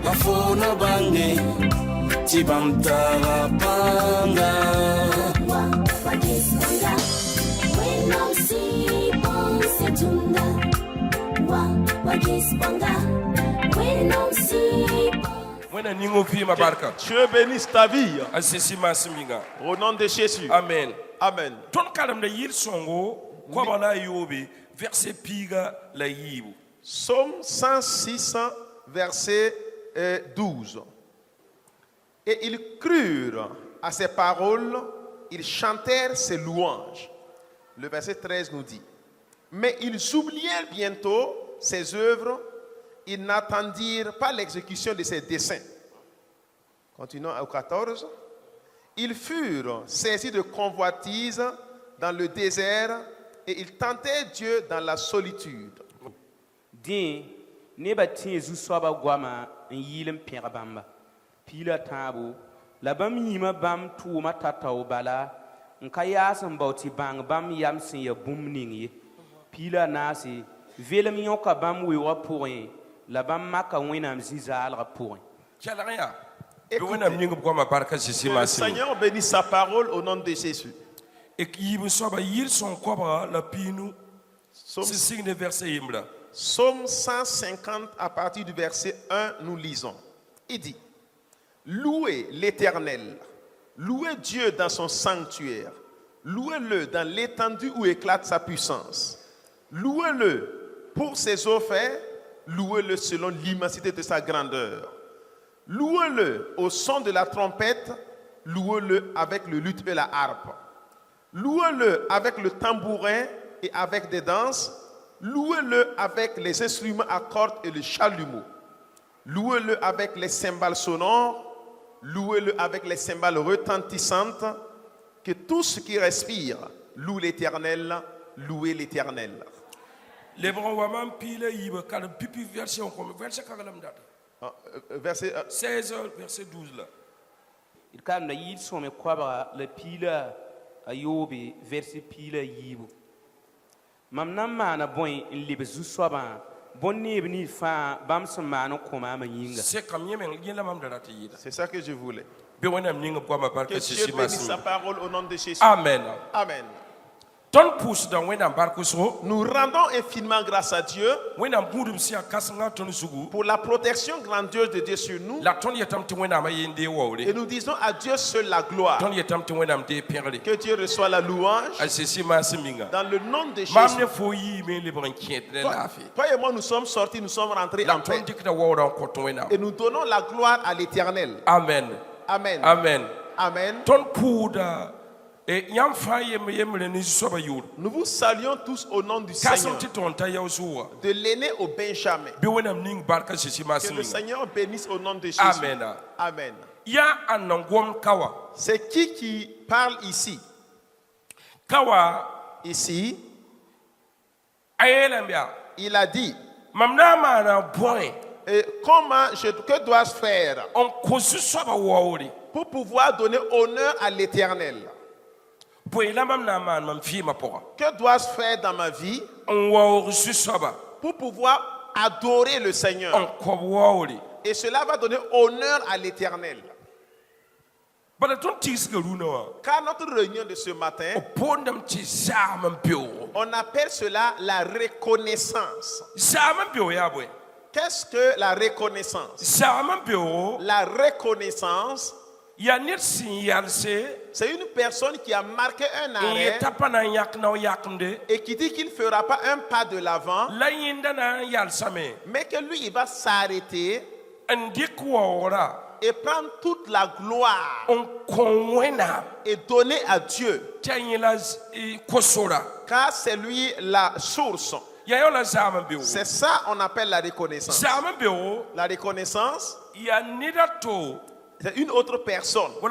na fona bange tibamtara panga Dieu bénisse ta vie. Au nom de Jésus. Amen. Amen. Psaume 106, verset 12. Et ils crurent à ses paroles, ils chantèrent ses louanges. Le verset 13 nous dit: mais ils oublièrent bientôt ses œuvres, ils n'attendirent pas l'exécution de ses desseins. Continuons au 14. Ils furent saisis de convoitise dans le désert et ils tentaient Dieu dans la solitude. Din neba tin zu soba gwama en yilem pere bamba pila tabo la bam yima bam tuuma tataw bala nka yasam bauti bang bam yam sin ya bum ningi pila nasi velem yoka bam we wa pourri la bam maka winam zizal ra pourri. Écoutez, que le Seigneur bénisse sa parole au nom de Jésus. Psaume 150 à partir du verset 1, nous lisons. Il dit: louez l'Éternel, louez Dieu dans son sanctuaire, louez-le dans l'étendue où éclate sa puissance, louez-le pour ses eaux faits, louez-le selon l'immensité de sa grandeur. Louez-le au son de la trompette, louez-le avec le luth et la harpe. Louez-le avec le tambourin et avec des danses. Louez-le avec les instruments à cordes et le chalumeau. Louez-le avec les cymbales sonores. Louez-le avec les cymbales retentissantes. Que tout ce qui respire loue l'Éternel, louez l'Éternel. Verset 16, verset 12 là. Il kam na yid some kwaba le pila ayobe verset pila yibo. Mam nan mana boy in libe zu soba bonni bni fa bam samano koma manyinga. C'est ça que je voulais. Que Dieu bénisse sa parole au nom de Jésus. Amen. Amen. Nous rendons infiniment grâce à Dieu pour la protection grandiose de Dieu sur nous. Et nous disons à Dieu seul la gloire. Que Dieu reçoit la louange dans le nom de Jésus. Toi et moi, nous sommes sortis, nous sommes rentrés en paix. Et nous donnons la gloire à l'Éternel. Amen. Amen. Amen. Amen. Nous vous saluons tous au nom du Seigneur. De l'aîné au Benjamin. Que le Seigneur bénisse au nom de Jésus. Amen. Amen. Kawa. C'est qui parle ici? Kawa. Ici. Il a dit. Et comment que dois-je faire pour pouvoir donner honneur à l'Éternel? Que dois-je faire dans ma vie pour pouvoir adorer le Seigneur? Et cela va donner honneur à l'Éternel. Car notre réunion de ce matin, on appelle cela la reconnaissance. Qu'est-ce que la reconnaissance? La reconnaissance, c'est une personne qui a marqué un arrêt et qui dit qu'il ne fera pas un pas de l'avant, mais que lui, il va s'arrêter et prendre toute la gloire et donner à Dieu. Car c'est lui la source. C'est ça qu'on appelle la reconnaissance. La reconnaissance, c'est une autre personne. Pour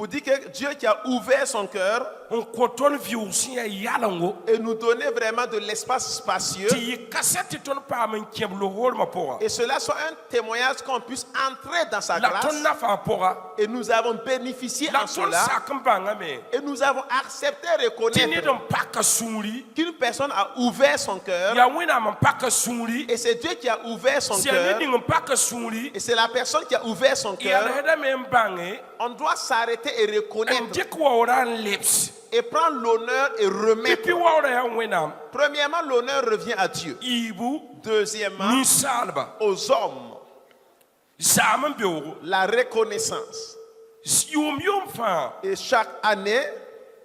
dire que Dieu qui a ouvert son cœur on coton vieux si a yalango et nous donner vraiment de l'espace spacieux. ti cassette ton pas men keblo hol ma pora Et cela soit un témoignage qu'on puisse entrer dans sa la grâce. ton na fa pora Et nous avons bénéficié la en ton cela. sa kambanga me Et nous avons accepté ti ni reconnaître don paka sungri qu'une personne a ouvert son cœur. ya wina man paka sungri Et c'est Dieu qui a ouvert son si cœur. ni ding paka sungri Et c'est la personne qui a ouvert son ya cœur. heda men bange On doit s'arrêter et en reconnaître dik wa lips et prendre l'honneur et remettre. pipi wa ya wina Premièrement, l'honneur revient à Dieu. ibu Deuxièmement, ni salba aux hommes, zaman bewo la reconnaissance. yum fa Et chaque année,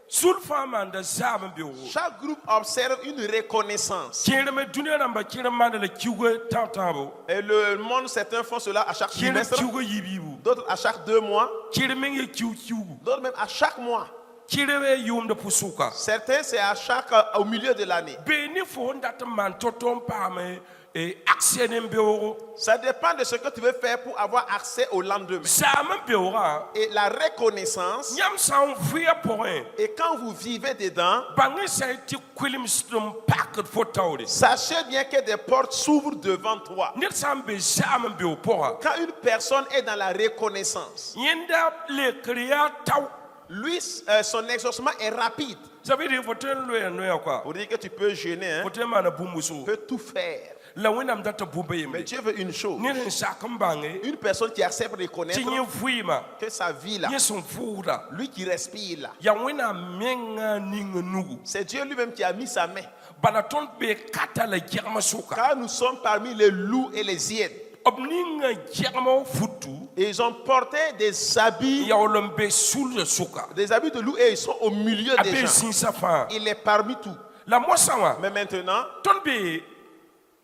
sul fa man da zaman bewo chaque groupe observe une reconnaissance. kirme dunia namba kirma da kiugo tantabo Et le monde, certains font cela à chaque kirme trimestre, kiugo yibibu d'autres à chaque 2 mois, kirme nge kiugo d'autres même à chaque mois. kirme yum da pusuka Certains, c'est à chaque, au milieu de l'année. beni fo ndata man totom pame et actionner bewo Ça dépend de ce que tu veux faire pour avoir accès au lendemain. zaman bewo Et la reconnaissance, nyam san fuya point et quand vous vivez dedans, bangi sai ti kwilim stum packet fo tawde sachez bien que des portes s'ouvrent devant toi. nit sam be zaman bewo pora Quand une personne est dans la reconnaissance, yenda le kriya taw lui, son exaucement est rapide. ça veut dire faut te lo quoi Pour dire que tu peux gêner, hein, faut te mana tu bumuso peux tout faire. la winam data bumbe Mais yembe Dieu veut une chose. ni ren sakam bangi Une personne qui accepte de reconnaître ti nye fuima que sa vie là, nye son fuda lui qui respire là, ya winam menga ninga nugu c'est Dieu lui-même qui a mis sa main. bana ton be kata la germa suka Car nous sommes parmi les loups et les hyènes. obninga germa futu Et ils ont porté des habits ya olombe sul suka de loup et ils sont au milieu des abe gens. sin safa Il est parmi tout. la mosawa Mais maintenant, ton be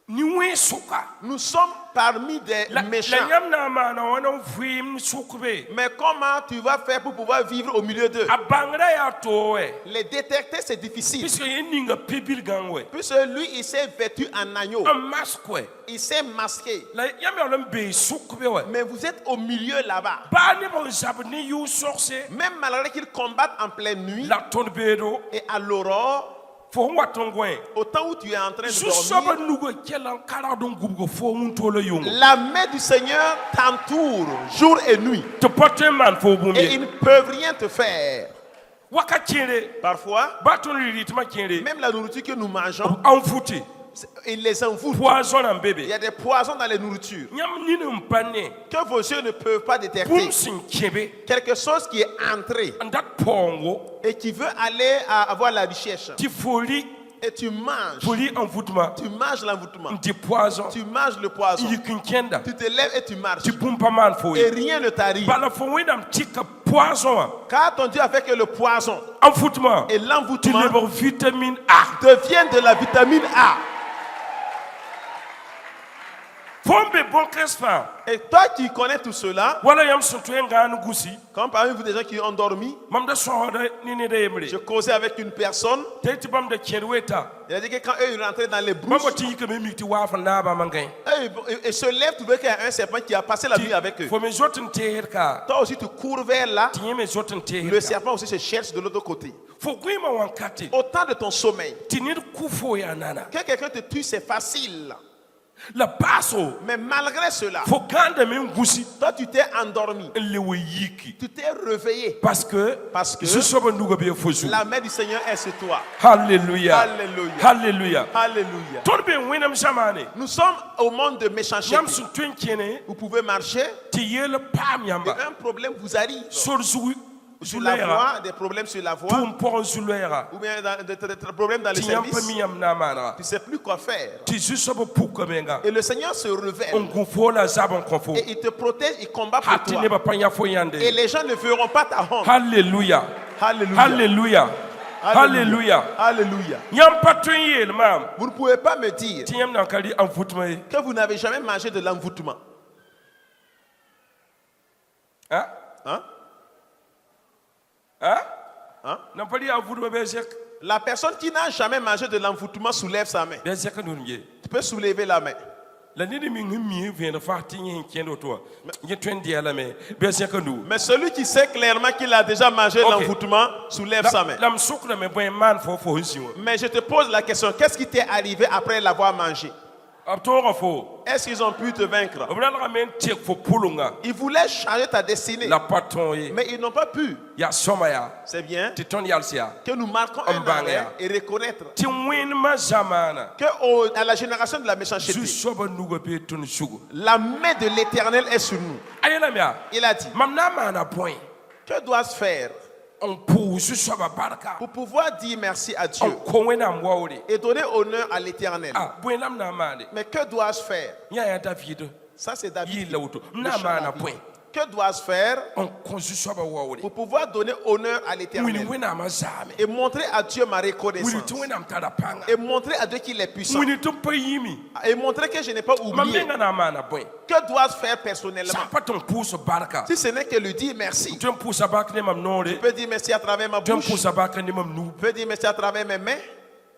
ni wen suka nous sommes parmi des la méchants. nyam na mana wana fuim sukbe Mais comment tu vas faire pour pouvoir vivre au milieu d'eux? abangra ya towe Les détecter, c'est difficile. puisque yeninga pibil gangwe Puisque lui, il s'est vêtu en agneau. un masque Il s'est masqué. la yam ya olombe sukbe we Mais vous êtes au milieu là-bas. ba ni bon zabni yu sorse Même malgré qu'ils combattent en pleine nuit la ton bedo et à l'aurore, fo waton gwen au temps où tu es en train de su soba dormir, nugo kelan kala don gubgo fo mun tolo yungo la main du Seigneur t'entoure jour et nuit. te porte man fo Et bumbi ils ne peuvent rien te faire. waka kire Parfois, ba ton ritma kire même la nourriture que nous mangeons, en fouti ils les envoûtent. poison en Il bébé y a des poisons dans les nourritures nyam ni mpane que vos yeux ne peuvent pas détecter. pum sin kebe Quelque chose qui est entré andat pongo et qui veut aller avoir la richesse. ti foli Et tu manges. foli envoûtement Tu manges l'envoûtement. ti poison Tu manges le poison. il kinkenda Tu te lèves et tu marches. ti pumpa man fo Et rien ne t'arrive. bala fo winam tika poison Car ton Dieu a fait que le poison envoûtement et ti l'envoûtement lebo vitamine A deviennent de la vitamine A. fombe bon crespa Et toi qui connais tout cela, wala yam suntu ngana gusi comme parmi vous des gens qui ont dormi, mam da sohoda nini de yemre je causais avec une personne. teti bam de kerweta Il a dit que quand eux ils rentraient dans les mambo brousses, ti yike me mikti wafa na ba mangay eux, ils se lèvent, tu vois qu'il y a un serpent qui a passé la nuit avec eux. fo me jotin teher ka Toi aussi tu cours vers là, ti me jotin teher le ka serpent aussi se cherche de l'autre côté. fo guima wankati Au temps de ton sommeil, ti nit kufo ya nana que quelqu'un te tue, c'est facile. la baso Mais malgré cela, fo ganda me ngusi toi tu t'es endormi, lewe yiki tu t'es réveillé. parce que Je soba nduga be fosu La main du Seigneur est sur toi. hallelujah Alléluia. hallelujah Alléluia. ton be winam jamane Nous sommes au monde de méchanceté. nyam sun tun kene Vous pouvez marcher ti yele pam et yamba un problème vous arrive. sur Sur la zulera voie, des problèmes sur la voie, tum por zulera ou bien des problèmes dans les ti yam services. pami yam na mana Tu ne sais plus quoi faire. ti soba puka menga Et le Seigneur se révèle. on gufo la zabon konfo Et il te protège, il combat pour hati ne toi. ba panya fo yande Et les gens ne verront pas ta honte. hallelujah Alléluia. hallelujah hallelujah Alléluia. yam patun yel mam Vous ne pouvez pas me dire ti yam na kali envoûtement que vous n'avez jamais mangé de l'envoûtement. hein Hein? hein Hein? na pali envoûtement be sek La personne qui n'a jamais mangé de l'envoûtement soulève sa main. be sek nun ye Tu peux soulever la main. La nini mi ngi vient de faire tigner un kien d'auto. Ngi twendi ala me besia kanu. Mais celui qui sait clairement qu'il a déjà mangé l'envoûtement soulève sa main. La msukra me boy man fo hisiwa. Mais je te pose la question, qu'est-ce qui t'est arrivé après l'avoir mangé? Abtora fo. Est-ce qu'ils ont pu te vaincre? Obrala men tek fo pulunga. Ils voulaient changer ta destinée, La patron yi. mais ils n'ont pas pu. Ya somaya. C'est bien Titon yalsia. que nous marquons un arrêt et reconnaître Ti win ma zamana. que à la génération de la méchanceté, Zusoba nuga be tun sugu. la main de l'Éternel est sur nous. Ayela mia. Il a dit, Mamna mana point. que dois-je faire On pousse zusoba barka. pour pouvoir dire merci à On Dieu kowena mwawri. et donner honneur à l'Éternel? Ah, buenam na mane. Mais que dois-je faire? Ya ya David. Ça, c'est David. Yi lauto. Le Na chant mana David. point. Que dois-je faire On konzusoba wawri. pour pouvoir donner honneur à Wini l'Éternel wena mazame. et montrer à Dieu ma Wini reconnaissance tu wena mtara panga. et montrer à Dieu qu'il est puissant Wini tu pa yimi. et montrer que je n'ai pas oublié? Mamenga na mana point. Que dois-je faire personnellement? Sans pas ton pouce barka. Si ce n'est que lui dire merci. Tu me pousse à barka ne mam nore. Je peux dire merci à travers ma Tu me bouche. pousse à barka ne mam nou. Je peux dire merci à travers mes mains.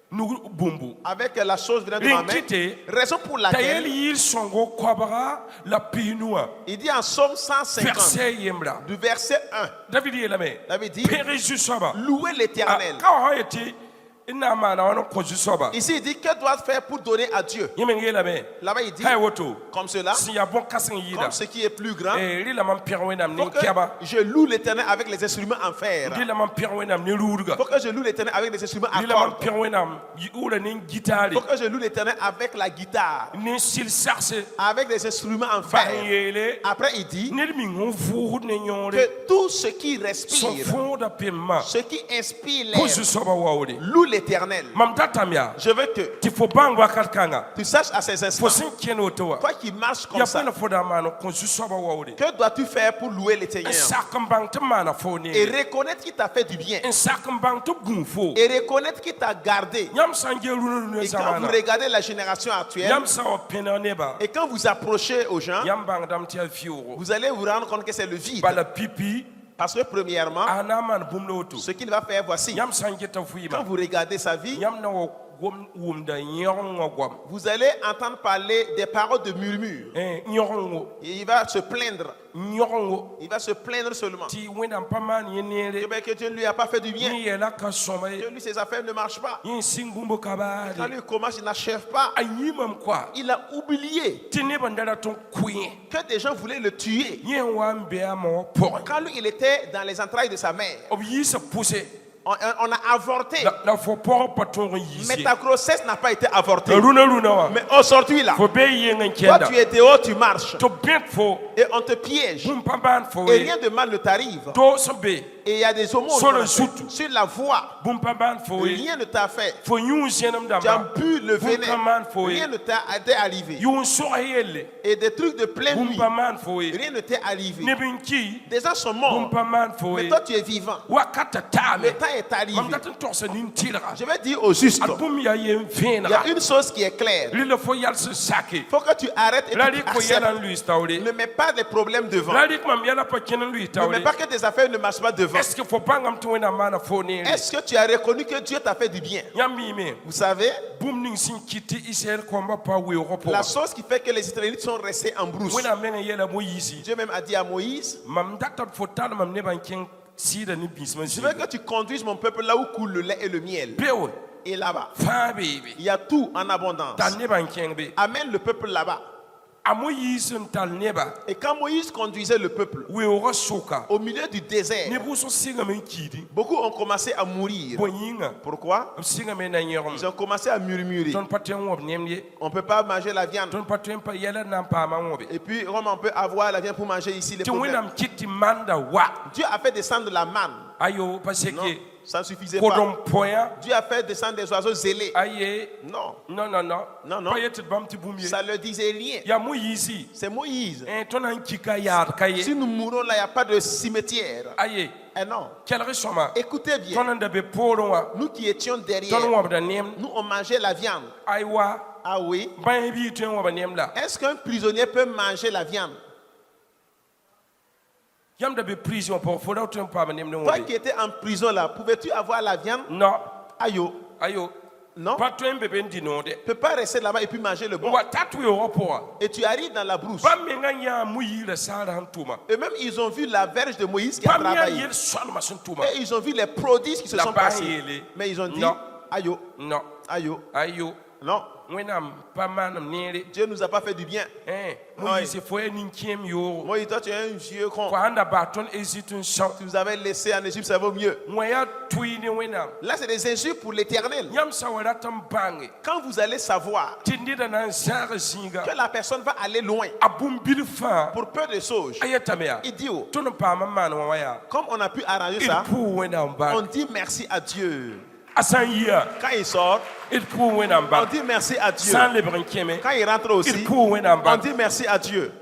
Nou bumbu. Avec la chose venant de ma main. Rinkite. Raison pour Tayel laquelle yil songo kwabara la pinua. il dit en Somme 150, Verset yemra. du verset 1, David yelame. David dit, Pere zusoba. louez l'Éternel. Ka ha yeti ina mana wana konzusoba. Ici, il dit, que dois-je faire pour donner à Dieu? Yemen yelame. Là-bas, il dit, Hay woto. comme cela, Si ya bon kasin yida. comme ce qui est plus grand, Eh ri la mam pirwenam faut ni que kiaba. je loue l'Éternel avec les instruments en fer. Ri la mam pirwenam ni ruruga. Faut que je loue l'Éternel avec les instruments à Ri la mam cordes. pirwenam ura ni gitari. Faut que je loue l'Éternel avec la guitare, Ni sil sarse. avec les instruments en fer. Fanyele. Après, il dit Nel mi ngon fu ne nyore. que tout ce qui Son respire, fond da pimma. ce qui inspire l'air, Konzusoba wawri. loue l'Éternel. Mam datamia. Je veux que Ti fo bango akatkanga. tu saches à ces Fo instants, sin keno towa. toi qui marches comme Ya ça, pena fo da mano konzusoba wawri. que dois-tu faire pour louer l'Éternel? Sakambang te mana fo Et ne. reconnaître qu'il t'a fait du bien. Sakambang te gunfo. Et reconnaître qu'il t'a gardé. Yam sanje runu Et quand vous zamana. regardez la génération actuelle, Yam sa o pena neba. et quand vous approchez aux gens, Yam bang dam tia fiuro. vous allez vous rendre compte que c'est le vide. Bala pipi. Parce que premièrement, Anaman bumloto. ce qu'il va faire, voici. Yam sanje ta Quand fuima. vous regardez sa vie, Yam na wo wumda nyorongo gwam. vous allez entendre parler des paroles de murmure. Nyorongo. Et il va se plaindre. Nyorongo. Il va se plaindre seulement. Ti wena paman yenere. Que Dieu ne lui a pas fait du bien. Ni yela ka soma. Que lui, ses affaires ne marchent pas. Yin singumbo Quand kabade. lui commence, il n'achève pas. Ayimam kwa. Il a oublié Ti ne bandara ton queen. que des gens voulaient le tuer. Yin wan bea mo por. Quand lui, il était dans les entrailles de sa mère, Obi se pousse. on a avorté. La fo por paton yisi. Mais ta grossesse n'a pas été avortée. Runa wa. Mais aujourd'hui, là, Fo be yen toi, kenda. tu es dehors, tu marches. To bent fo. Et on te piège. Bum paban fo. Et rien de mal ne t'arrive. To se be. Et il y a des homos Sur le soute. sur la voie. Bum paban fo. Rien ne t'a fait. Fo yun jenam Tu as dama. bu le Bum venin. paman fo. Rien ne t'est arrivé. Yun so ayele. Et des trucs de pleine Bum nuit. paman fo. Rien ne t'est arrivé. Nebinki. Des gens sont Bum morts. paman fo. Mais toi, tu es vivant. Wakata tame. Le temps est arrivé. Mam datin torse nin tilra. Je vais dire au juste. Album ya yen Il y fenra. a une chose qui est claire. Lile fo yal se sake. Il faut que tu arrêtes et que Lali tu ko acceptes. yalan lui stawre. Ne mets pas des problèmes devant. Lali ko mam yala pa kenan lui Ne stawre. mets pas que tes affaires ne marchent pas devant. Est-ce que faut pas ngam to na mana fo ne? Est-ce que tu as reconnu que Dieu t'a fait du bien? Yambi me. Vous savez, Boum ning sin kiti Israël komba pa we Europe. la chose qui fait que les Israélites sont restés en brousse. Wena menga yela Moïse. Dieu même a dit à Moïse, Mam data fo tal mam ne ban ken sida ni bisman je veux que tu conduises mon peuple là où coule le lait et le miel. Bewo. Et là-bas, Fa baby. il y a tout en abondance. Dan ne ban ken be. Amène le peuple là-bas. A Moïse tal neba. Et quand Moïse conduisait le peuple We ora soka. au milieu du désert, Ne bu so singa men kidi. beaucoup ont commencé à mourir. Boyinga. Pourquoi? Singa men na nyerom. Ils ont commencé à murmurer. Ton paten wob nemye. On ne peut pas manger la viande. Ton paten pa yela na pa ma wobe. Et puis, comment on peut avoir la viande pour manger ici les Ti problèmes? wenam kiti manda wa. Dieu a fait descendre la manne. Ayo parce Non, que ça ne suffisait pas. kodom poya. Dieu a fait descendre des oiseaux zélés. Aye. Non, Non. Non, non. Pas yet bam ti bumye. ça ne leur disait rien. Ya Moïse. C'est Moïse. Ton an kika yar kaye. Si nous mourons là, il n'y a pas de cimetière. Aye. Eh non. Quel resoma. Écoutez bien. Ton an de be poro wa. Nous qui étions derrière, Ton wob da nem. nous on mangeait la viande. Aywa. Ah oui. Ban bi ton wob nem la. Est-ce qu'un prisonnier peut manger la viande? Yam da be prison pour foda ton pa nem no Toi wobe. qui étais en prison là, pouvais-tu avoir la viande? Non. Ayo. Ayo. Non, pa tõe n be be n dɩ noode tu ne peux pas rester là-bas et puis manger le bon. wa tat weoogã pʋga Et tu arrives dans la brousse. bãmb mengã yãa mu-yigrã saara sẽn tʋma Et même ils ont vu la verge de Moïse qui a bãmb yãa travaillé. yel soalmã sẽn tʋma Et ils ont vu les prodiges qui se La sont base, passés. il est- Mais ils ont dit, Non. aïe, non aïe, ayo non, wẽnnaam pa maanam neere Dieu nous a pas fait du bien. moyise fo ya nin-kẽem yoogo Moïse, toi tu es un vieux con. fo sãn da bas tõnd Égypte n são Tu nous avais laissé en Égypte, ça vaut mieux. wã yaa tʋɩ ne wẽnnaam Là, c'est des injures pour l'éternel. yãmb sã wa rat n bãnge Quand vous allez savoir tɩ neda na n zãag zĩiga que la personne va aller loin a bũmb-bil fãa pour peu de choses, a yetame yaa il dit, oh, tõnd n paam n maan wã wã yaa comme on a pu arranger d ça, pʋʋ wẽnnaam on bãng dit merci à Dieu. a sã n yia Quand il sort, d pʋʋ wẽnnaam on bãng dit merci à Dieu. sã n lebg n kẽme Quand il rentre d aussi, pʋʋ wẽnnaam on bãng dit merci à Dieu.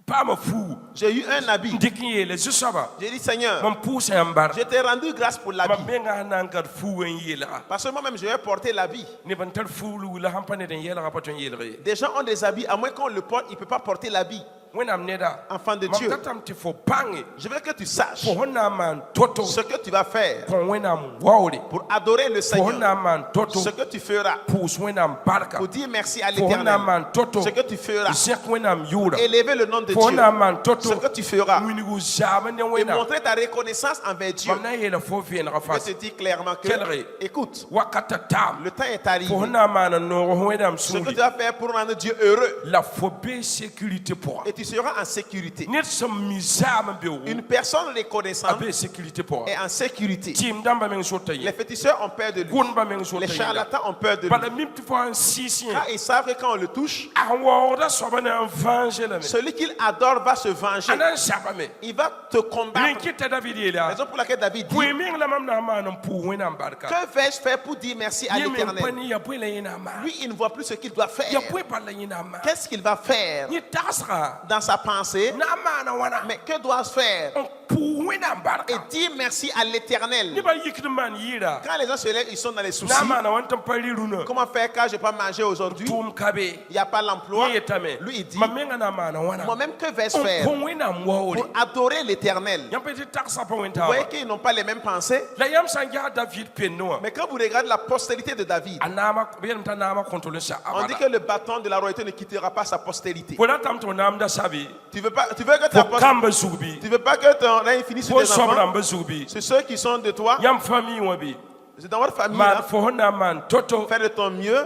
paama fuu J'ai eu un habit. n dɩk n yeele zu-soaba J'ai dit, Seigneur, mam pʋʋsã yãmb bar je t'ai rendu grâce pour mam l'habit. bengã sẽn na n gad fuu n yeelga Parce que moi-même, je vais porter l'habit. neb n tar fuulu la sãn pa ned n yɛlga pa tõe n yeelg ye Des gens ont des habits, à moins qu'on le porte, il ne peut pas porter l'habit. wẽnnaam neda Enfant de mam Dieu, datame tɩ fo bãnge je veux que tu saches fo sẽn na n maan to-to ce que tu vas faire kõ wẽnnaam waoore pour adorer le fo sẽn na Seigneur. n maan to-to Ce que tu feras pʋʋs wẽnnaam barka pour dire merci à fo sẽn na n l'éternel. maan to-to Ce que tu feras, zẽk wẽnnaam yʋʋra élever le nom de fo sẽn Dieu. na n maan to-to Ce que tu feras, wĩngu zaam ne et wẽnnaam montrer ta reconnaissance envers Dieu. mam na n yeela fo vẽenega Je fas te dis clairement que, Quel écoute, wakata taam le temps est arrivé. fo sẽn na n maan n noog wẽnnaam Ce que tu sũuri vas faire pour rendre Dieu heureux, la fo bee sécurité pʋga et tu seras en sécurité. ned sẽn mi zaam n beoogo Une personne a reconnaissante bee sécurité est pʋga en sécurité. tɩɩm dãmba meng sota Les ye féticheurs ont peur de lui. gʋnbã meng sota Les yẽnda charlatans ont peur de lui. bala mim tɩ fo n sɩɩs yẽ Car ils savent que quand on le touche, a waoogda soaba ne n vãage lame celui qu'il adore va se a venger. na n zabame Il va te rẽ combattre. kɩta david La yeela raison pour laquelle David dit, pʋɩ meng la mam na n maan n pʋʋs wẽnnaam barka que vais-je faire pour dire merci à yẽ meng pa l'éternel? ne ya bõe la yẽ na n maan Lui, il ne voit plus ce qu'il doit faire. ya bõe bal la yẽ na n maan Qu'est-ce qu'il va faire yẽ tagsga dans sa pensée? na n maana wãna Mais que dois-je faire? n pʋʋs wẽnnaam Et barka dire merci à l'éternel. nebã yikd n maan yɩɩra Quand les gens se lèvent, ils sont dans les soucis. na n maana wãn tɩ n pa rɩ rũnã Comment faire quand je ne vais pas manger aujourd'hui? tʋʋm ka be Il n'y a pas l'emploi. yẽ yetame Lui, il dit, mam mengã na n maana wãna moi-même, que vais-je n faire kõ wẽnnaam waoore pour adorer l'éternel? yãmb pa tɩ tagsã pa Vous wẽntaaba voyez qu'ils n'ont pas les mêmes pensées. la yãmb sã n ges david pende wã Mais quand vous regardez la postérité de David, a naama yeelm t'a naamã kõntol n sa on dit que le bâton de la royauté ne quittera pas sa postérité. fo ratame tɩ f naamda sabe Tu veux que fo ta kamba zugbi tu veux pas que ton règne finisse sur fo tes soab enfants. rãmba zugbi C'est ceux qui sont de toi. yãmb famille wã be C'est dans votre famille. maan Là, fo sẽn na n maan to-to faire de ton mieux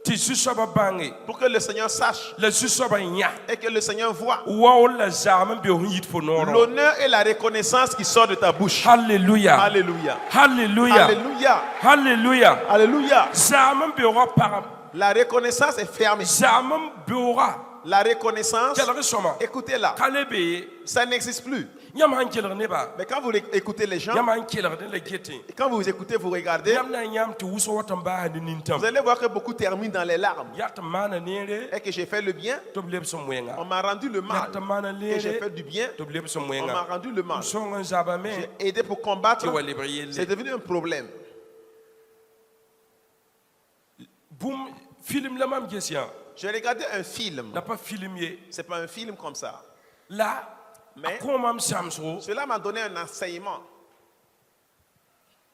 tɩ zu-soabã bãnge pour que le Seigneur sache la zu-soabã yã et que le Seigneur voit waool la zaam n beoog n yit fo noorẽ wã. l'honneur et la reconnaissance qui sort de ta bouche. halleluya Alléluia. halleluya Alléluia. halleluya Alléluia. zaam n beoogã pagam La reconnaissance est fermée. zaam n beooga La reconnaissance, kelg sõma écoutez-la, ka le be ça n'existe plus. yãmb sãn kelg neba Mais quand vous écoutez les gens, yãmb sãn kelgd la getẽ et quand vous écoutez, vous regardez, yãmb na n yãmb tɩ wʋsg wat n baasa ne nintãm vous allez voir que beaucoup terminent dans les larmes. yaa tɩ m maana neere Et que j'ai fait le bien, tɩ b lebs n wẽnga on m'a rendu le yaa mal. tɩ m maana Et j'ai leere fait du bien, tɩ b lebs n on m'a wẽnga rendu le mal. m sõng n zabame J'ai aidé pour combattre, tɩ wa lebg c'est yelle devenu un problème. bũmb film la mam ges yã J'ai regardé un film. la pa film ye C'est pas un film comme ça. la a Mais kõ mam sãmsgo cela m'a donné un enseignement.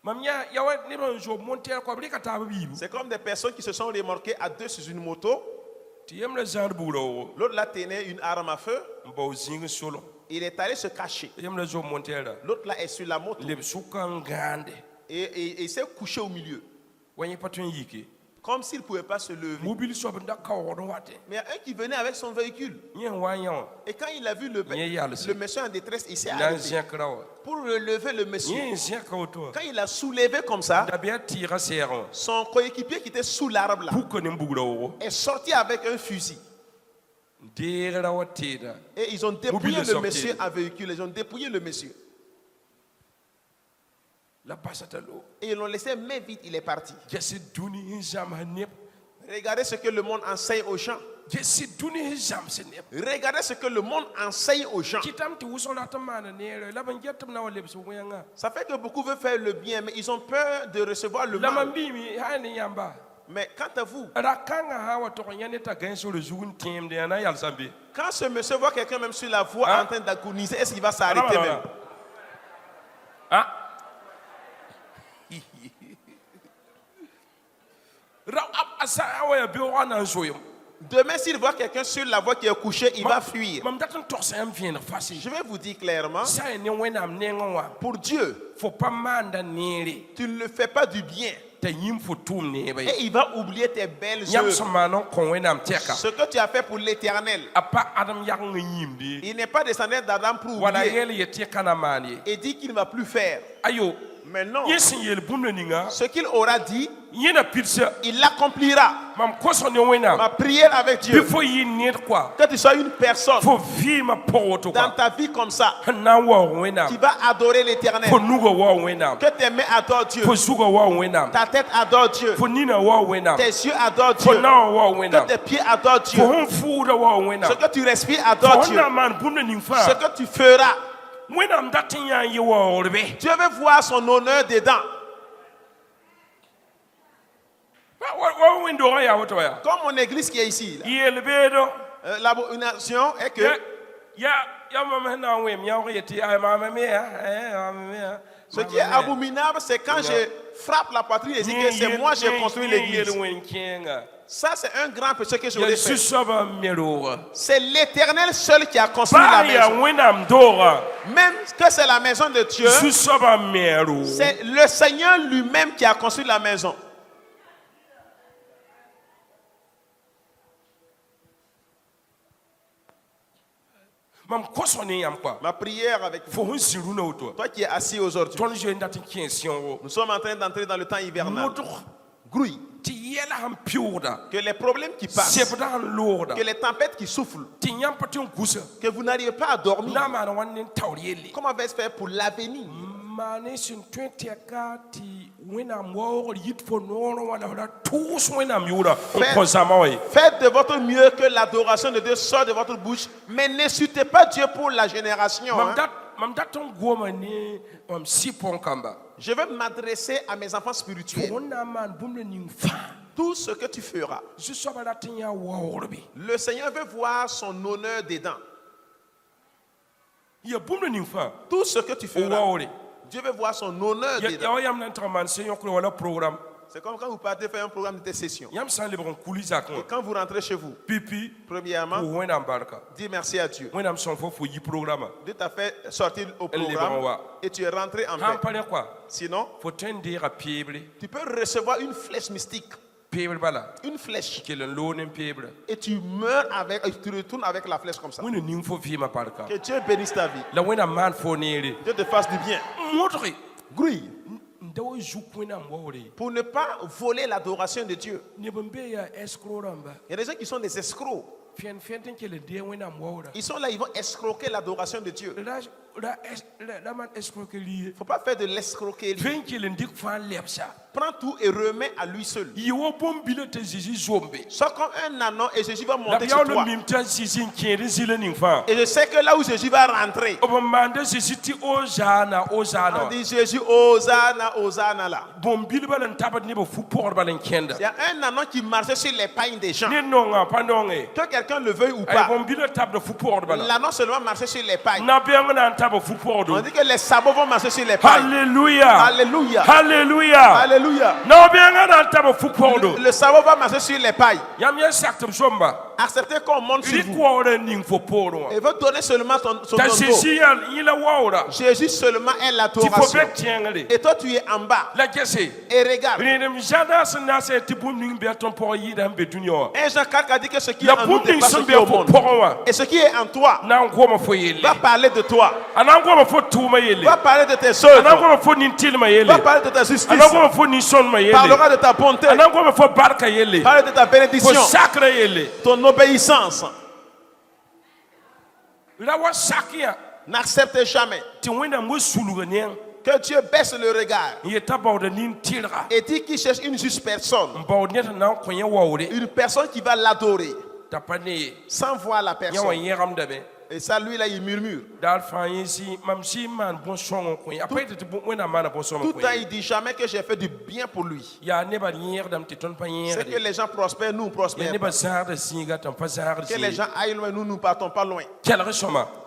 mam yã ya wa neb n zob monteer koab rɩka taab b yiibu C'est comme des personnes qui se sont remorquées à deux sur une moto. tɩ yem la zãad bugrã oogo L'autre là tenait une arme à feu. n bao zĩig solg Il est allé se cacher. yem la zob monteerã L'autre là est sur la moto. leb sʋka n gãande Et il s'est couché au milieu. wa yẽ pa tõe n yike Comme s'il ne pouvait pas se lever. mobil soab n da kaoogd n wate Mais il y a un qui venait avec son véhicule. yẽ n wa n yã wã Et quand il a vu le monsieur en détresse, il s'est na n arrêté. zẽkra wa Pour relever le monsieur. yẽ n zẽka woto wã Quand il a soulevé comme ça, da bɩ a tɩɩga sɛɛgẽ wã son coéquipier qui était sous l'arbre là puka ne n bugrã oogo est sorti avec un fusil. n deegrã wa teeda Et ils ont dépouillé Mobile le sorti. monsieur en véhicule. Ils ont dépouillé le monsieur. la basata lo Et ils l'ont laissé main vide, il est parti. gese dũni n zãms neb Regardez ce que le monde enseigne aux gens. gese dũni n zãms neb Regardez ce que le monde enseigne aux gens. kɩtame tɩ wʋsg rat n maana neere la b n get tɩ b na wa lebs wẽngã Ça fait que beaucoup veulent faire le bien, mais ils ont peur de recevoir le la mam mal. biime haa ne yãmba Mais quant à vous, ra-kãngã sã wa tog n yã ne t'a gãensgr zug n tẽemde yã na n yalsã be quand ce monsieur voit quelqu'un même sur la voie Hein? en train d'agoniser, est-ce qu'il va s'arrêter même? asa awa be wa nan zoyom Demain, s'il voit quelqu'un sur la voie qui est couché, il va fuir. mam datin torse am vien facile Je vais vous dire clairement, ça ne wenam nenwa pour Dieu, faut pas manda nere tu ne le fais pas du bien. te yim fo tum ne ba Et il va oublier tes belles yam œuvres. somano kon wenam teka Ce que tu as fait pour l'éternel. apa adam yak ngim di Il n'est pas descendant d'Adam pour wala oublier. yele yete kana mani Et dit qu'il ne va plus faire. ayo Mais non, yesin yel bumle ninga ce qu'il aura dit, yena pitsa il l'accomplira. mam koso ne wenam Ma prière avec Dieu, before yi net quoi que tu sois une personne fo vi ma poto dans quoi ta vie comme ça, na wa wenam qui va adorer l'éternel. fo nugo wa wenam Que tes mains adorent Dieu. fo sugo wa wenam Ta tête adore Dieu. fo nina wa wenam Tes yeux adorent fo Dieu. na wa Que wenam tes pieds adorent fo Dieu. hon fuda wa wenam Ce que tu respires adore fo Dieu. na man bumle ning Ce fa que tu feras, wenam datin ya yi wa orbe Dieu veut voir son honneur dedans. wa window ya wato ya Comme mon église qui est ici. Là. yelbedo L'abomination est que ya mama na wem ya yeti ay mama me ya mama me ce qui est abominable, c'est quand je frappe la poitrine et dis que c'est moi qui ai construit l'église. Ça, c'est un grand péché que j'aurais fait. C'est l'éternel seul qui a construit la maison. Même que c'est la maison de Dieu, c'est le Seigneur lui-même qui a construit la maison. Ma prière avec vous, toi qui es assis aujourd'hui, nous sommes en train d'entrer dans le temps hivernal. Grouille. Que les problèmes qui passent, que les tempêtes qui soufflent, que vous n'arrivez pas à dormir. Comment va-t-il faire pour l'avenir? Faites de votre mieux que l'adoration de Dieu sorte de votre bouche, mais n'insultez pas Dieu pour la génération. Hein. Je vais m'adresser à mes enfants spirituels. Tout ce que tu feras, le Seigneur veut voir son honneur dedans. Tout ce que tu feras, Dieu veut voir son honneur dedans. C'est comme quand vous partez faire un programme d'intercession. Et quand vous rentrez chez vous, premièrement, dis merci à Dieu. Dieu t'a fait sortir au programme et tu es rentré en paix. Sinon, tu peux recevoir une flèche mystique. Une flèche. Et tu meurs avec, et tu retournes avec la flèche comme ça. Que Dieu bénisse ta vie. Dieu te fasse du bien. Grouille. Pour ne pas voler l'adoration de Dieu. Il y a des gens qui sont des escrocs. Ils sont là, ils vont escroquer l'adoration de Dieu. Il ne faut pas faire de l'escroquerie. Prends tout et remets à lui seul. Sois comme un ânon et Jésus va monter sur toi. Et je sais que là où Jésus va rentrer, on dit Jésus, Hosanna, Hosanna là. Il y a un ânon qui marchait sur les pailles des gens. Que quelqu'un le veuille ou pas. L'ânon seulement marchait sur les pailles. On dit que les sabots vont marcher sur les pailles. Alléluia. Alléluia. Alléluia. Alléluia. Le sabot va marcher sur les pailles. Acceptez qu'on monte sur vous. Et veut donner seulement son dos. Jésus seulement est l'adoration. Et toi tu es en bas. Et regarde. Et Jean 4 a dit que ce qui est en nous dépasse ce qui est au monde. Et ce qui est en toi va parler de toi. Va parler de tes œuvres. Va parler de ta justice. Parlera de ta bonté. Parler de ta bénédiction. Ton obéissance. N'accepte jamais que Dieu baisse le regard et dit qu'il cherche une juste personne. Une personne qui va l'adorer sans voir la personne. Et ça, lui, là, il murmure. Tout le temps, il dit jamais que j'ai fait du bien pour lui. C'est que les gens prospèrent, nous prospèrons. Que les gens aillent loin, nous ne partons pas loin.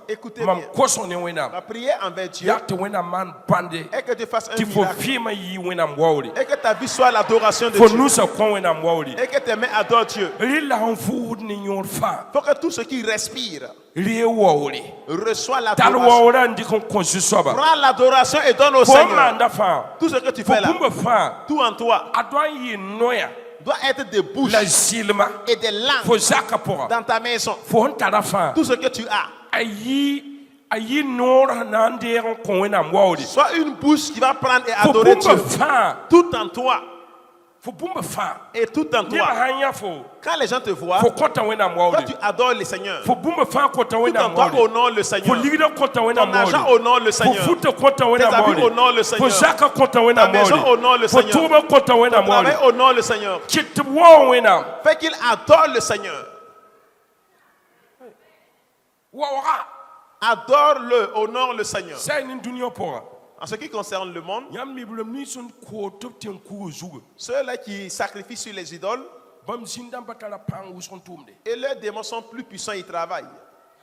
Écoutez mam bien. koso ne wẽnnaam Ma prière envers Dieu yaa tɩ wẽnnaam maan bãnde est que tu fasses un tɩ fo miracle. vɩɩmã yɩ wẽnnaam waoore Et que ta vie soit l'adoration de fo Dieu. nusa kõ wẽnnaam waoore Et que tes mains adorent Dieu. rɩ la sẽn fuusd ne yõor fãa Faut que tout ce qui respire rɩ waoore reçoit tall l'adoration. waoorã n dɩk n kõ zu-soaba Prends l'adoration et donne au fo Seigneur. maanda fãa Tout ce que tu fo fais là, bũmba fãa tout en toi, a doa n yɩ noyã doit être des bouches la zɩlma et des langues fo zakã pʋgã dans ta maison. fo sẽn tara fãa Tout ce que tu as. a yɩ noor sẽn na n deeg n kõ wẽnnaam waoore Soit une bouche qui va prendre et fo adorer bũmba Dieu. fãa Tout en toi fo bũmba fãa et tout en nebã toi. sãn yã fo Quand les gens te voient, fo kõta wẽnnaam toi waoore tu adores le Seigneur. fo bũmba fãa kõta Tout en wẽnnaam toi waoore honore le fo Seigneur. ligdã kõta wẽnnaam Ton argent waoore honore le fo Seigneur. futa kõta wẽnnaam Tes habits honorent le waoore fo Seigneur. zakã kõta wẽnnaam Ta maison honore waoore le fo Seigneur. tʋʋmã kõta Ton wẽnnaam travail waoore honore le Seigneur. kɩ tɩ b waoog wẽnnaam Fait qu'il adore le Seigneur. waooga Adore-le, honore le Seigneur. sã ne dũniyã pʋgã En ce qui concerne le monde, yãmb mibrame nins n koog tɩ b tɩ n kuga zugã ceux-là qui sacrifient sur les idoles, bãmb zĩn-dãmbã tara pãng wʋsg n tʋʋmde et leurs démons sont plus puissants, ils travaillent.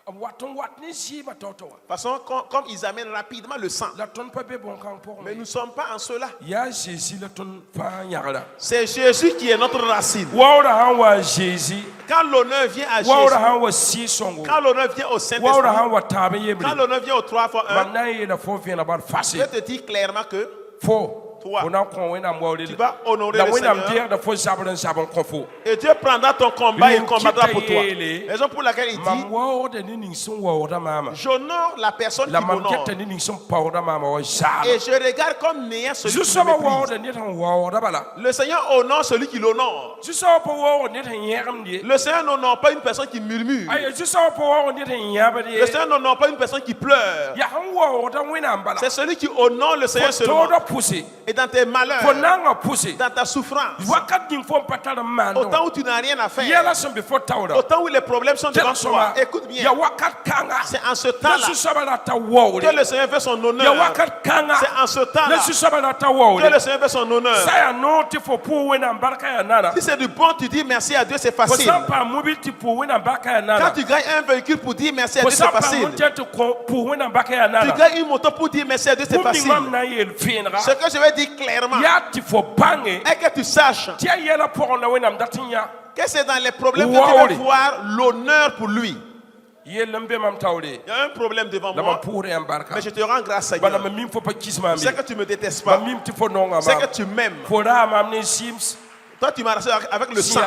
b wat n wat ne zɩɩbã tao-tao wã De toute façon, comme ils amènent rapidement le sang. la tõnd pa be bõn-kãng pʋgẽ Mais me nous ne sommes pas en cela. yaa Jésus la tõnd fãa yãgra C'est Jésus qui est notre racine. waoorã sãn wa a Jésus Quand l'honneur vient à waoorã Jésus, sãn wa sɩɩ-sõngo quand l'honneur vient au waoorã Saint-Esprit, sãn wa taab n quand yebre l'honneur vient au 3 fois 1, mam na n yeela fo vẽneg bad fase je te dis clairement que fo Toi, fo na n kõ wẽnnaam waoore tu vas honorer la le wẽnnaam Seigneur. deegda fo zabr n zab n kõ fo Et Dieu prendra ton combat et il combattra pour toi. Yele. Raison pour laquelle il mam dit, waoogda ne ning sẽn waoogda maama j'honore la personne la qui mam m'honore. kɛta ne ning sẽn paoogda maama wa zaama Et je regarde comme n'ayant celui qui me zu-soabã méprise. waoogda ned sẽn waoogda bala Le Seigneur honore celui qui l'honore. zu-soabã pa waoogd ned sẽn yẽgemd ye Le Seigneur n'honore pas une personne qui murmure. aya zu-soabã pa waoogd ned sẽn yãbd ye Le Seigneur n'honore pas une personne qui pleure. yaa sẽn waoogda wẽnnaam bala C'est celui qui honore le fo Seigneur seulement. toodã pʋse Et dans tes fo malheurs, nangã pʋse dans ta souffrance, wakat ning fo n pa tar n maand au temps wã où tu n'as rien à faire, yɛla sẽn be fo taoora au temps où les problèmes sont devant tẽg toi, sõma écoute bien, ya wakat kãnga c'est en ce la temps-là zu-soabã rata waoore que le Seigneur fait son ya honneur. wakat kãnga C'est en ce la temps-là zu-soabã rata que waoore le Seigneur fait son honneur. sa yaa noog tɩ fo pʋʋs wẽnnaam barka yaa nana Si c'est du bon, tu dis merci à Dieu, c'est fo facile. sã n paam mobil tɩ pʋʋs wẽnnaam barka yaa Quand nana tu gagnes un véhicule pour dire merci à fo Dieu, sã c'est n paam facile. wẽn-tɩ tɩ pʋʋs wẽnnaam barka yaa Tu nana gagnes une moto pour dire merci à Dieu, c'est bũmb ning facile. mam na n yeel vẽenega Ce que je vais dire clairement yaa tɩ fo bãnge est que tu saches tɩ yaa yɛla pʋgẽ la wẽnnaam dat n yã que c'est dans les problèmes que Wow. tu vas voir l'honneur pour lui. yell n be mam taoore Il y a un problème devant la mam moi, pʋʋsd yãmb barka mais je te rends grâce, bala Seigneur. mam mim fo pa kis Je maame sais que tu ne me détestes mam pas. mim tɩ fo nonga Je sais maam que tu m'aimes. fo raa maam ne sims Toi, tu m'as rassuré avec le sang.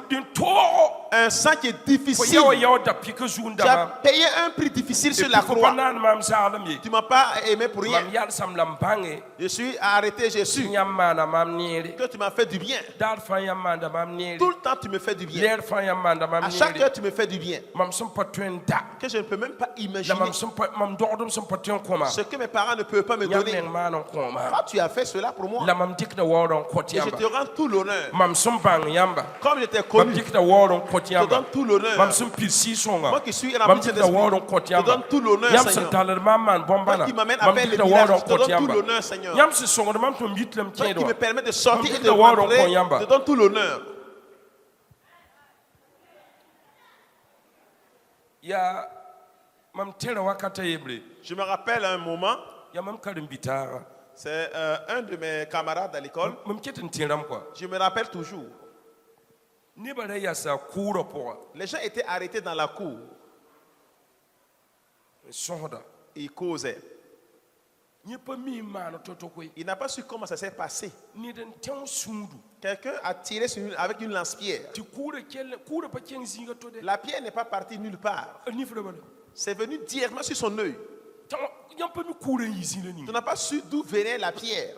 dĩn toogo Un sang qui est fo difficile. yawa yaoodã pɩk zugunda Tu as maam payé un prix difficile sur la fo pa croix. naan maam zaglem ye Tu ne m'as pas aimé pour rien. mam yalsam la m bãnge Je suis arrêté, j'ai su yãmb maana maam neere que tu m'as fait du bien. daar fãa yãmb maanda maam neere Tout le temps, tu me fais du bien. leer fãa yãmb maanda maam À chaque neere heure, tu me fais du bien. mam sẽn pa tõe n da Que je ne peux même pas la imaginer. mam dogdem sẽn pa tõe n kõ maam Ce que mes parents ne peuvent pas me yãmb donner. meng maan n kõ maam Toi, tu as fait cela pour moi. la mam dɩkda waoor n kõt Et je yãmba te rends tout l'honneur. mam sẽn bãng yãmba Comme je t'ai mam connu, dɩkda waoor n kõt je te yãmba donne tout l'honneur. mam sẽn pid sɩɩ-sõnga Moi qui suis mam rempli de dɩkda waoor n l'esprit, kõt je te yãmba donne tout l'honneur, yãmb sẽn Seigneur. talld maam maan bõm-bãna Toi qui m'amènes à mam faire les dɩkda waoor n miracles, je te kõt donne tout yãmba l'honneur, Seigneur. yãmb sẽn sõngd mam tɩ m yitlem Toi kẽed qui wa me permet de sortir et Mam de dɩkda waoor n rentrer, kõ yãmba je te donne tout l'honneur. yaa mam tẽra wakata yebre Je me rappelle un moment, yaa mam karen-bitaaga c'est un de mes camarades à l'école. mam ket n tẽ rãmb koa Je me rappelle toujours. nebã ra yasa kʋʋrã pʋga Les gens étaient arrêtés dans la cour. n sõsda Ils causaient. yẽ pa mi n maan to-to koe Il n'a pas su comment ça s'est passé. ned n tẽg sũudu Quelqu'un a tiré sur avec une lance-pierre. tɩ kʋʋrã pa kẽng zĩiga to de La pierre n'est pas partie nulle part. a nifra bala C'est venu directement sur son œil. yãmb pa mi kʋʋrã n yɩ zĩ la ning Tu n'as pas su d'où venait la pierre.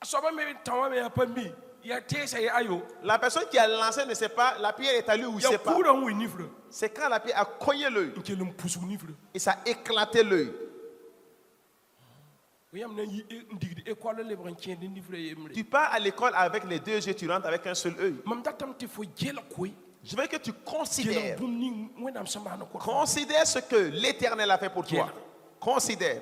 a soaba me tã wã me yaa pa mi yaa teesa ye ayo La personne qui a lancé ne sait pas, la pierre est allée où il ne yaa sait pas. kʋʋrã n wẽ nifra C'est quand la pierre a cogné l'œil n kell n pusg nifra et ça a éclaté l'œil. yãmb na n digd école lebg n kẽed n nifra yembre Tu pars à l'école avec les deux yeux, tu rentres avec un seul œil. mam datame tɩ fo gelg koe Je veux que tu gelg considères. bũmb ning wẽnnaam sẽn maan n kõ Considère ce que l'Éternel a fait pour toi. Considère.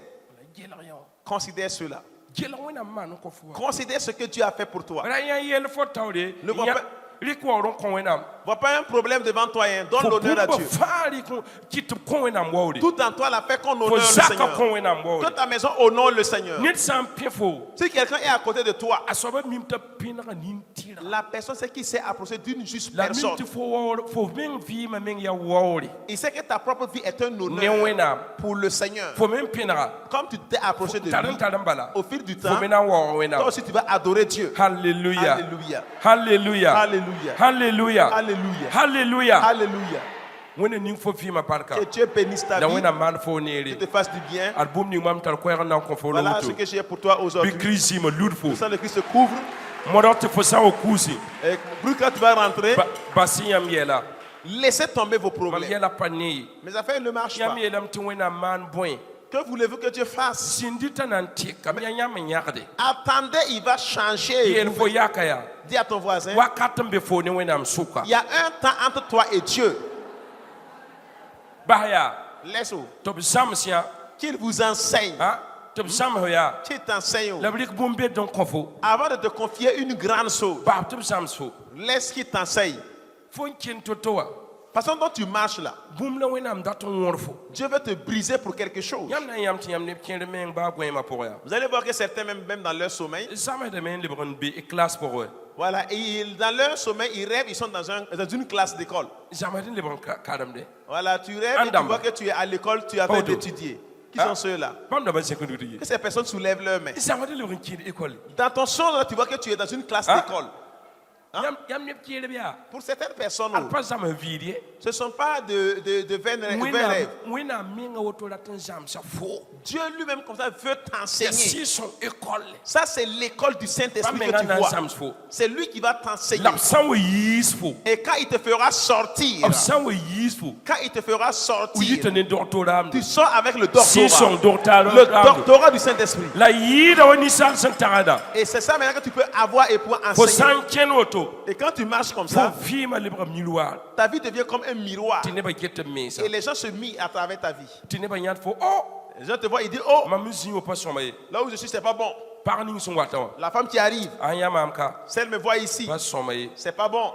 gelg yã wã Considère cela. gelg wẽnnaam maan n kõ fo wã Considère ce que Dieu a fait pour toi. ra yã yell fo taoore Ne vois pas- rɩk waoor n kõ wẽnnaam Vois pas un problème devant toi, hein. Donne fo l'honneur à bũmb Dieu. fãa rɩk kɩt b kõ wẽnnaam waoore Tout en toi, la fait qu'on fo honore le zaka Seigneur. kõ wẽnnaam Que waoore ta maison honore le Seigneur. ned sã n pẽ fo Si quelqu'un est à côté de toi, a soaba mim t'a pẽnega nin-tɩrga la personne c'est qui s'est approché d'une juste la mim personne. tɩ fo meng vɩɩmã meng yaa waoore Il sait que ta propre vie est un ne honneur wẽnnaam pour le Seigneur. fo me n pẽnega Comme tu t'es approché de tar n lui, tar n bala au fil du fo temps, me na n waoog toi wẽnnaam aussi tu vas adorer Dieu. halleluya Alléluia. halleluya Alléluia. halleluya Alléluia. halleluya Alléluia. wẽnna ning fo vɩɩmã barka Que Dieu bénisse ta la vie, wẽnnaam maan fo qu'il neere te fasse du bien. ad bũmb ning mam tar koɛɛg n na n kõ fo Voilà ce loto que j'ai pour toi bɩ aujourd'hui. kirist zɩɩmã lud fo Le sang de Christ se couvre. modg tɩ fo sã n wa kuusi Et quand tu vas rentrer, bas yãmb yɛla laissez tomber vos mam problèmes. yɛla pa ne ye Mes affaires ne marchent pas. yãmb yeelame tɩ wẽnnaam maan bõe Que voulez-vous que Dieu fasse? zĩndi t'a na n tɩkame ya yãmb n yãgde Attendez, il va changer. yeel fo yaka yaa Dis à ton voisin, wakat n be fo ne wẽnnaam sʋka il y a un temps entre toi et Dieu. bas yaa Laisse-le. tɩ b zãms yã Qu'il vous enseigne. tɩ b zãms yaa Qu'il t'enseigne. la b rɩk bũmb bed n kõ fo Avant de te confier une grande chose, bas tɩ b zãms fo laisse qu'il t'enseigne. fo n kẽn to-to wa Façon dont tu marches là, bũmb la wẽnnaam dat n wõr fo Dieu veut te briser pour quelque chose. yãmb na n yãmb tɩ yãmb neb kẽer meng baa goẽemã pʋgẽ yaa Vous allez voir que certains, même dans leur sommeil, zãmsdame n lebg n be classe pʋgẽ voilà, dans leur sommeil, ils rêvent, ils sont dans une classe d'école. zãmsd n lebg n karemde Voilà, tu rêves et tu Andam. vois que tu es à l'école, tu es en train Pardon. d'étudier. Qui sont ceux-là? bãmb dãmb n zẽk n dud ye Que ces personnes soulèvent leurs mains. zãmsd n lebg n kɩɩd école Dans ton son, là, tu vois que tu es dans une classe Ah. d'école. yãmb neb kɩɩrb yaa Pour certaines personnes, ad pa zãms vɩɩd ye ce ne sont pas de vains rêves. wẽnnaam menga woto rat n zãmsa fo Dieu lui-même, comme ça, veut ya t'enseigner. sɩɩ-sõng école Ça, c'est l'école du pa Saint-Esprit menga que n tu na n vois. zãms fo C'est lui qui va t'enseigner. la b sã n wa yiis fo Et quand il te fera sortir, b sã n wa yiis fo quand il te fera f sortir, yɩta ne doctoraamde tu sors avec le sɩɩ-sõng doctorat. Le doctoraamde doctorat du Saint-Esprit. la yɩɩda wa ninsaal sẽn tagsda Et c'est ça maintenant que tu peux avoir et pouvoir fo sã enseigner. n kẽn woto Et quand tu marches comme fo ça, vɩɩmã lebg miroir ta vie devient comme un miroir. tɩ nebã get n meesa Et les gens se mirent à travers ta vie. tɩ nebã yãd fo o Les gens te voient, ils disent, oh, mam me zĩ wa pa sõma ye là où je suis, c'est pas bon. pag ning sẽn wata wã La femme qui arrive, a sẽn yã maam ka celle me voit ici, pa sõma ye c'est pas bon.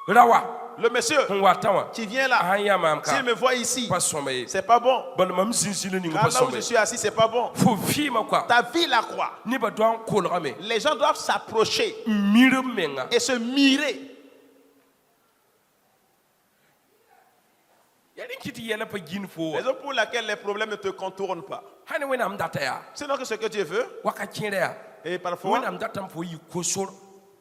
ra wa Le monsieur sẽn wata wã qui vient a là, sẽn yã maam ka s'il me voit ici, pa sõma ye c'est pas bon. bala mam zĩ zĩla ning Car pa là où sõma je ye suis assis, c'est pas bon. fo vɩɩmã koa Ta vie la croix. nebã doa n kolgame Les gens doivent s'approcher n mir b menga et se mirer. ya rẽ kɩ tɩ yɛla pa gin fo wa Raison pour laquelle les problèmes ne te contournent pas. sã ne wẽnnaam data yaa Sinon que ce que Dieu veut, waka kẽera yaa et parfois, wẽnnaam data n fo yɩ kosor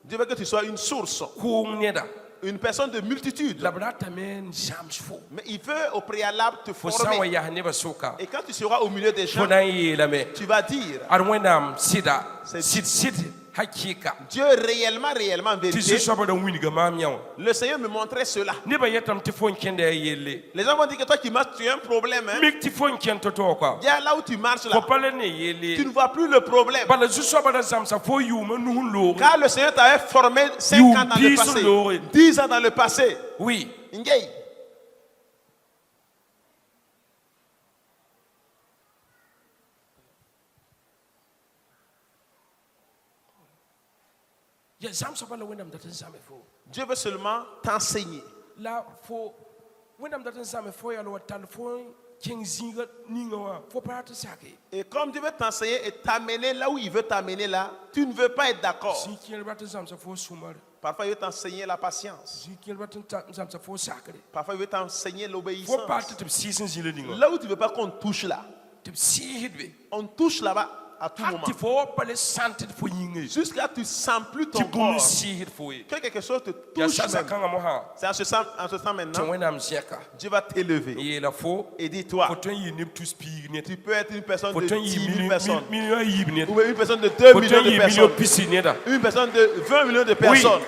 Dieu veut que tu sois une source, koong neda une personne de multitude. la b ratame n zãms fo Mais il veut au préalable te fo sã n wa former. yas nebã sʋka Et quand tu seras au milieu des fo gens, na n yeelame tu vas dire, ad wẽnnaam sɩda C'est- sɩd hakɩɩka Dieu réellement, réellement, en tɩ vérité, zu-soabã da wĩnga maam yã wã le Seigneur me montrait cela. nebã yetame tɩ fo n kẽnda yaa yelle Les gens vont dire que toi qui marches, tu as un problème. Hein? mik tɩ fo n kẽn to-to koa Viens là où tu marches fo là, pa la ne tu yelle ne vois plus le problème. bala zu-soabã da zãmsa fo yʋʋmã nus n looge Car le Seigneur t'avait formé 5 You ans dans le peace, passé, Lord. 10 ans dans le passé. oui Ngei. ya zãmsa bala wẽnnaam dat n zãme fo Dieu veut seulement t'enseigner. la fo wẽnnaam dat n zãme fo yaa la wa tall fo n kẽng zĩiga ninga wã fo pa rat n sake Et comme Dieu veut t'enseigner et t'amener là où il veut t'amener là, tu ne veux pas être d'accord. zĩ kẽer rat n zãmsa fo sũmare Parfois, il veut t'enseigner la patience. zĩ kẽer rat n zãmsa fo sakre Parfois, il veut t'enseigner fo l'obéissance. pa tɩ tɩ b sɩɩs n zĩla ninga Là où tu ne veux pas qu'on touche là, tɩ b sɩɩsd be on touche là-bas à tout hal moment. tɩ fo pa le sãntd fo yĩnge Jusqu'à ce que tu ne sens plus ton tɩ bũmb corps. sɩɩsd fo ye Que quelque chose te yaa touche sasa même. kãngã mosã C'est en ce sens tɩ maintenant, wẽnnaam zẽka Dieu va n t'élever. yeela fo Et dis-toi, fo tõe n yɩ neb tus piig ned tu peux être une personne fo de tõe n 10 yɩ 000 personnes. million a yiib ned Ou bien une personne de 2 fo tõe millions n de yɩ million personnes. pisi neda Une personne de 20 millions de personnes.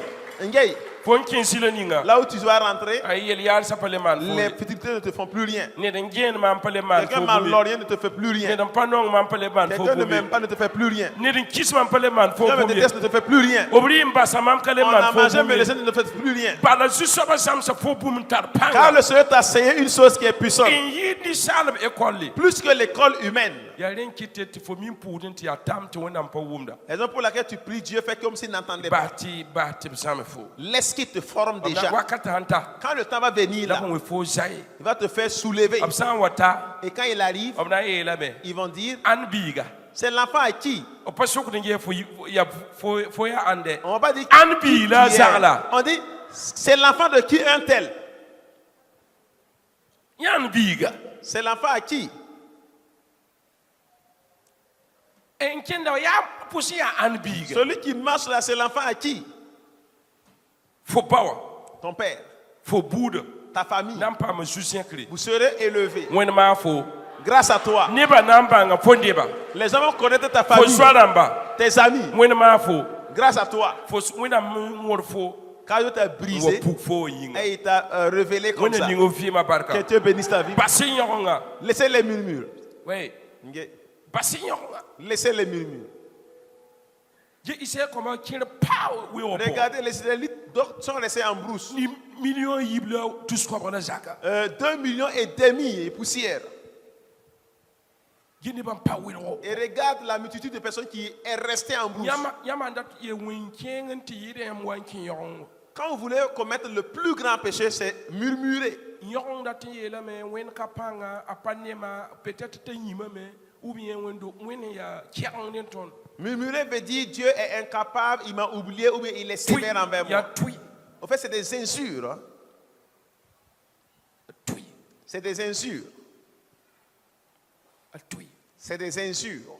Ngei. fo n kẽ zĩla ninga Là où tu vas rentrer, a yel yaalsã pa le maan fo les futilités ne te font plus rien. ned n gẽen maam pa le maan Quelqu'un fo malorien ne te fait plus rien. ned n pa nong maam pa le maan fo Quelqu'un ne m'aime pas ne te fait plus rien. ned n kis maam pa le maan fo Quelqu'un me déteste ne te fait plus rien. b rɩ n basa maam ka le On maan a fo mangé, mais les gens ne te fait plus rien. bala zu-soabã zãmsa fo bũmb n tar Car pãnga le Seigneur t'a enseigné une chose qui est puissante. n yɩɩd ninsaalb école plus que l'école humaine. yaa ren kɩt tɩ fo min pʋʋdẽ tɩ yaa tam tɩ wẽnnaam pa wʋmda Raison pour laquelle tu pries Dieu, fait comme s'il n'entendait pas. bas tɩ b zãme fo Laisse qu'il te forme déjà. wakat sãn ta Quand le temps va venir la là, bõe fo zaye il va te faire soulever. b sã n wa ta Et quand il arrive, b na n yeelame ils vont dire, ãn biiga c'est l'enfant à qui? b pa sʋkd n yɛ fo yaa ãnde On va pas dire ãn qui bii la tu es. zagla On dit, c'est l'enfant de qui un tel? yã ãn biiga C'est l'enfant à qui? n kẽnda yaa pʋsẽ yaa ãn biiga Celui qui marche là, c'est l'enfant à qui? fo ba wa Ton père, fo buudã ta famille. na n paam zu-zẽkre Vous serez élevés wẽnd maa fo grâce à toi. nebã na n bãnga fo neba Les hommes vont connaître ta fo famille, soa rãmba tes amis, wẽnd maa fo grâce à toi. wẽnnaam n wõr fo Quand Dieu t'a n wa brisé puk fo n yĩnga et il t'a révélé comme wẽnna ça, ning f vɩɩmã barka que Dieu bénisse ta vie. bas n yõgenga Laissez les murmures. bas n yõgenga Laissez les murmures. je isɛ kɔma kẽer pao weoogã pʋgẽ Regardez, les Israélites sont restés en brousse. ni million yib la tus-koabg la zaka 2,5 millions et poussière. yẽ nebã n pa welgo Et regarde la multitude de personnes qui est restée en brousse. yãmba n dat ye wẽn-kẽeng n tɩ yɩɩd yãmb wa n kẽ yõgengo Quand vous voulez commettre le plus grand péché, c'est murmurer. yõgeng dat n yeelame wẽnd ka pãnga a pa nema peut-être t'a yĩmame ou bien wẽnd n yaa kɛgeng ne tõnd Murmurer veut dire Dieu est incapable, il m'a oublié ou bien il est sévère envers yaa moi. tʋɩ En fait, c'est des injures. Hein. tʋɩ C'est des injures. a tʋɩ C'est des injures.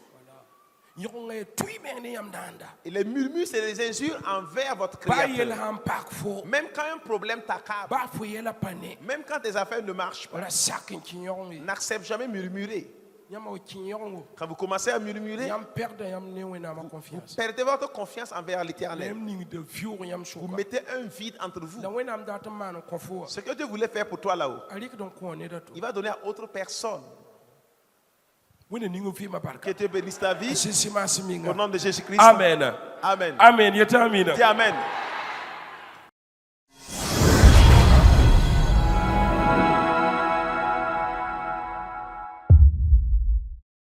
yõgenga ye tʋɩ meng ne yãmb daanda Et les murmures, c'est des injures envers votre baa yɛl créateur. sãn pak fo Même quand un problème t'accable, baa fo yɛla pa ne même quand tes affaires ne marchent pas, ra sak n kẽ yõgeng ye n'accepte jamais murmurer. yãmba wa kẽ yõgengo Quand vous commencez à murmurer, yãmb pɛgda yãmb ne wẽnnaamã confiance perdez votre confiance envers la l'Éternel. yãmb ning da vɩoog yãmb Vous sʋka mettez un vide entre vous. la wẽnnaam dat n maan n kõ fo wa Ce que Dieu voulait faire pour toi là-haut, a rɩkd n kõ neda to il va donner à autre personne. wẽnna ning n vɩɩmã Que barka Dieu bénisse ta vie. sẽn sɩ maasẽ Au minga nom de Jésus-Christ. amen Amen. amen yeta amina Dis Amen.